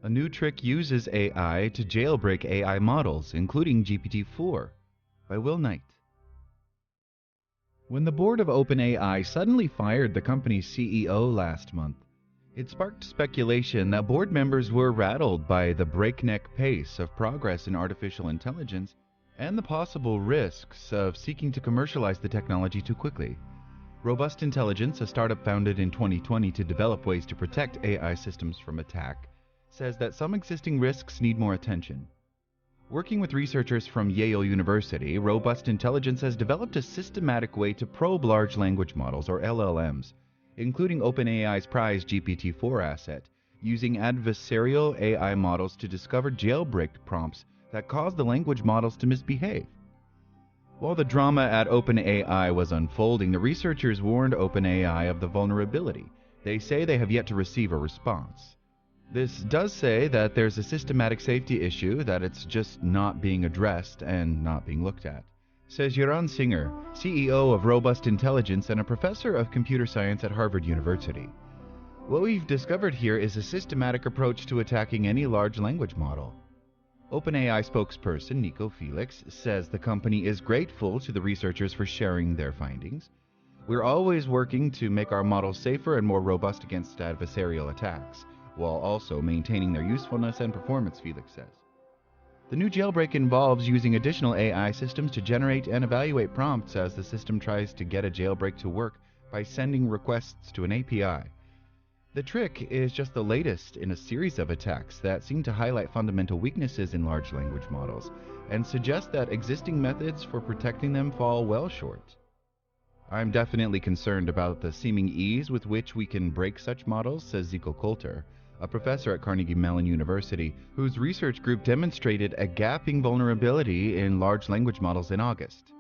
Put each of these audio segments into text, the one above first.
A new trick uses AI to jailbreak AI models, including GPT-4, by Will Knight. When the board of OpenAI suddenly fired the company's CEO last month, it sparked speculation that board members were rattled by the breakneck pace of progress in artificial intelligence and the possible risks of seeking to commercialize the technology too quickly. Robust Intelligence, a startup founded in 2020 to develop ways to protect AI systems from attack, says that some existing risks need more attention. Working with researchers from Yale University, Robust Intelligence has developed a systematic way to probe large language models, or LLMs, including OpenAI's prized GPT-4 asset, using adversarial AI models to discover jailbreaked prompts that cause the language models to misbehave. While the drama at OpenAI was unfolding, the researchers warned OpenAI of the vulnerability. They say they have yet to receive a response. This does say that there's a systematic safety issue, that it's just not being addressed and not being looked at, says Yaron Singer, CEO of Robust Intelligence and a professor of computer science at Harvard University. What we've discovered here is a systematic approach to attacking any large language model. OpenAI spokesperson Nico Felix says the company is grateful to the researchers for sharing their findings. We're always working to make our models safer and more robust against adversarial attacks, while also maintaining their usefulness and performance, Felix says. The new jailbreak involves using additional AI systems to generate and evaluate prompts as the system tries to get a jailbreak to work by sending requests to an API. The trick is just the latest in a series of attacks that seem to highlight fundamental weaknesses in large language models and suggest that existing methods for protecting them fall well short. I'm definitely concerned about the seeming ease with which we can break such models, says Zico Kolter, a professor at Carnegie Mellon University, whose research group demonstrated a gaping vulnerability in large language models in August.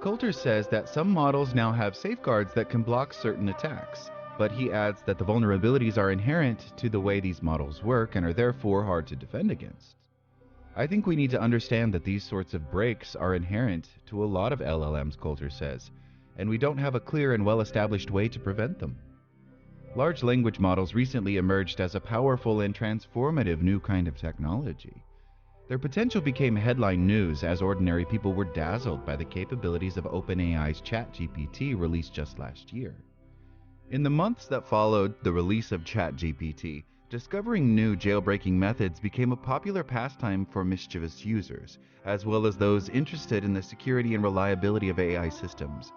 Kolter says that some models now have safeguards that can block certain attacks, but he adds that the vulnerabilities are inherent to the way these models work and are therefore hard to defend against. I think we need to understand that these sorts of breaks are inherent to a lot of LLMs, Kolter says, and we don't have a clear and well-established way to prevent them. Large language models recently emerged as a powerful and transformative new kind of technology. Their potential became headline news as ordinary people were dazzled by the capabilities of OpenAI's ChatGPT released just last year. In the months that followed the release of ChatGPT, discovering new jailbreaking methods became a popular pastime for mischievous users, as well as those interested in the security and reliability of AI systems.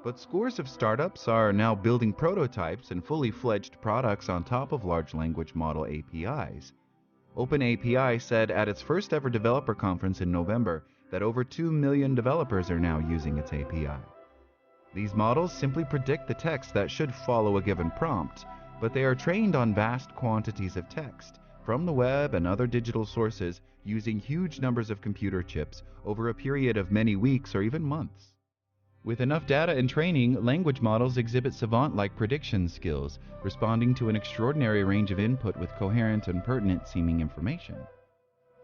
But scores of startups are now building prototypes and fully fledged products on top of large language model APIs. OpenAI said at its first ever developer conference in November that over 2 million developers are now using its API. These models simply predict the text that should follow a given prompt, but they are trained on vast quantities of text from the web and other digital sources using huge numbers of computer chips over a period of many weeks or even months. With enough data and training, language models exhibit savant-like prediction skills, responding to an extraordinary range of input with coherent and pertinent-seeming information.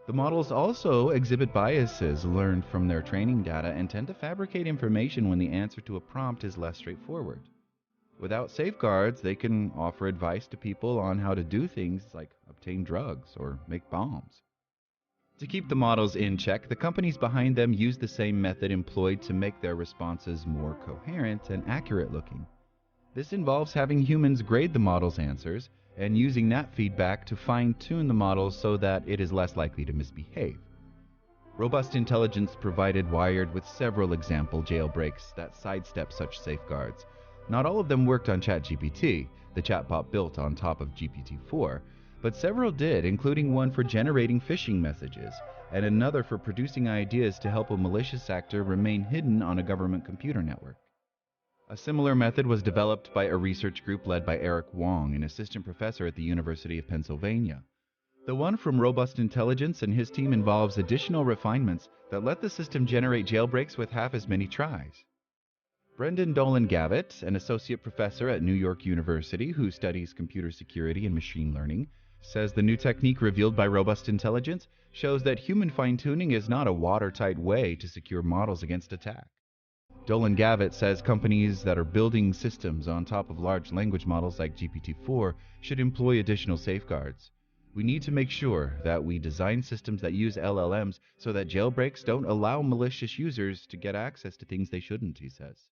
The models also exhibit biases learned from their training data and tend to fabricate information when the answer to a prompt is less straightforward. Without safeguards, they can offer advice to people on how to do things like obtain drugs or make bombs. To keep the models in check, the companies behind them use the same method employed to make their responses more coherent and accurate-looking. This involves having humans grade the model's answers and using that feedback to fine-tune the model so that it is less likely to misbehave. Robust Intelligence provided Wired with several example jailbreaks that sidestep such safeguards. Not all of them worked on ChatGPT, the chatbot built on top of GPT-4, but several did, including one for generating phishing messages, and another for producing ideas to help a malicious actor remain hidden on a government computer network. A similar method was developed by a research group led by Eric Wong, an assistant professor at the University of Pennsylvania. The one from Robust Intelligence and his team involves additional refinements that let the system generate jailbreaks with half as many tries. Brendan Dolan-Gavitt, an associate professor at New York University who studies computer security and machine learning, says the new technique revealed by Robust Intelligence shows that human fine-tuning is not a watertight way to secure models against attack. Dolan-Gavitt says companies that are building systems on top of large language models like GPT-4 should employ additional safeguards. We need to make sure that we design systems that use LLMs so that jailbreaks don't allow malicious users to get access to things they shouldn't, he says.